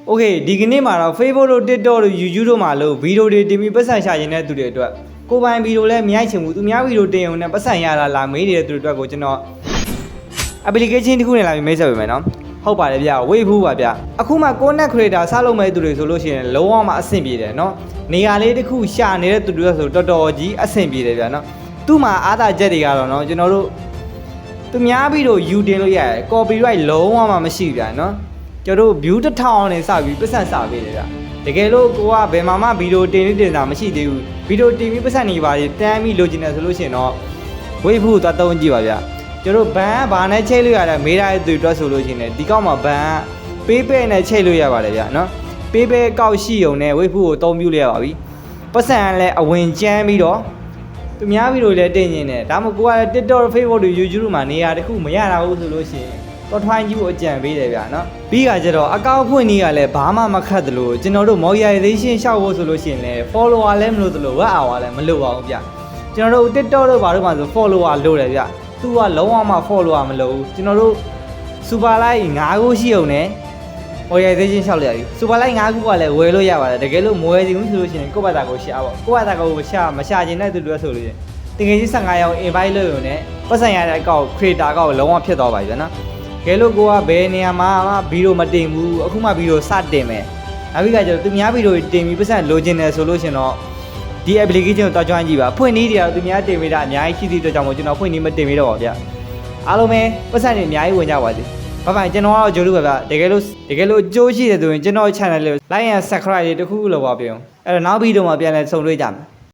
โอเคဒီကနေ့မှာတော့ Facebook တို့ TikTok တို့ YouTube တို့မှာလို့ဗီဒီယိုတွေတင်ပြီးပတ်စံရှာခြင်းတဲ့သူတွေအတွက်ကိုပိုင်ဗီဒီယိုလည်းမရိုက်ချင်ဘူးသူများဗီဒီယိုတင်ုံနဲ့ပတ်စံရလာမေးနေတဲ့သူတွေအတွက်ကိုကျွန်တော် application တစ်ခုနဲ့လာပြီးမိတ်ဆက်ပေးမယ်နော်ဟုတ်ပါတယ်ဗျဝေးဘူးပါဗျအခုမှ content creator စလုပ်မဲ့သူတွေဆိုလို့ရှိရင်လုံးဝမအဆင်ပြေတယ်နော်နေရာလေးတစ်ခုရှာနေတဲ့သူတွေဆိုတော်တော်ကြီးအဆင်ပြေတယ်ဗျနော်သူ့မှာအားသာချက်တွေကတော့နော်ကျွန်တော်တို့သူများဗီဒီယိုယူတင်လို့ရတယ် copyright လုံးဝမှမရှိဗျနော်ကျွန်တော်တို့ view 1000နဲ့စပြီးပတ်စံစာပေးတယ်ဗျတကယ်လို့ကိုကဘယ်မှာမှဗီဒီယိုတင်တာမရှိသေးဘူးဗီဒီယိုတင်ပြီးပတ်စံနေပါလေတန်းပြီးလိုချင်တယ်ဆိုလို့ရှိရင်တော့ဝေးဘူးသွားသုံးကြည့်ပါဗျကျွန်တော်ဘန်ကဘာနဲ့ချိတ်လို့ရလဲမေးထားတဲ့သူတွေဆိုလို့ရှိရင်ဒီကောက်မှာဘန်ကပေးပဲနဲ့ချိတ်လို့ရပါတယ်ဗျနော်ပေးပဲကောက်ရှိုံနဲ့ဝေးဘူးကိုအသုံးပြုလို့ရပါပြီပတ်စံကလည်းအဝင်ကျန်းပြီးတော့သူများဗီဒီယိုလည်းတင်နေတယ်ဒါမှမဟုတ်ကိုကလည်း TikTok Facebook တို့ YouTube မှာနေရာတစ်ခုမရတာဘူးဆိုလို့ရှိရင်တော့ထွိုင်းကြီးကိုအကြံပေးတယ်ဗျာနော်ပြီးခါကျတော့အကောင့်ဖွင့်နေရလဲဘာမှမခတ်သလိုကျွန်တော်တို့ monetization ရှောက်ဖို့ဆိုလို့ရှိရင်လည်း follower လည်းမလို့သလို web hour လည်းမလို့ပါဘူးဗျကျွန်တော်တို့ TikTok တို့ဘာတို့မှဆို follower လို့တယ်ဗျသူကလုံးဝမှ follower မလို့ဘူးကျွန်တော်တို့ super like 5ခုရှိုံနဲ့ monetization ရှောက်လိုက်ရပြီ super like 5ခုကလည်းဝယ်လို့ရပါတယ်တကယ်လို့မဝယ်သေးဘူးဆိုလို့ရှိရင်ကိုယ့်ဘာသာကိုရှာပေါ့ကိုယ့်ဘာသာကိုရှာမရှာချင်တဲ့သူတွေဆိုလို့တကယ်ကြီး15ရောက် invite လုပ်ရုံနဲ့ပတ်စံရတဲ့အကောင့် creator ကောက်လုံးဝဖြစ်သွားပါပြီဗျနော်ကဲလို့ကိုကဘယ်နေရာမှာဗီဒီယိုမတင်ဘူးအခုမှဗီဒီယိုစတင်မယ်နောက်ပြီးကကျတော့သူများဗီဒီယိုတင်ပြီးပတ်စံလိုချင်တယ်ဆိုလို့ရှင်တော့ဒီ application ကိုတောက်ကျွမ်းကြည့်ပါဖွင့်နည်းတွေသူများတင်ပေးတာအများကြီးရှိသည့်အတွက်ကြောင့်မို့ကျွန်တော်ဖွင့်နည်းမတင်ပေးတော့ပါဗျအားလုံးပဲပတ်စံတွေအများကြီးဝင်ကြပါစေဘာမှကျွန်တော်ကတော့ဂျိုးလို့ပဲဗျတကယ်လို့အကျိုးရှိတယ်ဆိုရင်ကျွန်တော် channel လေး like and subscribe တွေတခုခုလုပ်ပါပြုံးအဲ့တော့နောက်ဗီဒီယိုမှာပြန်လည်ဆုံတွေ့ကြမယ်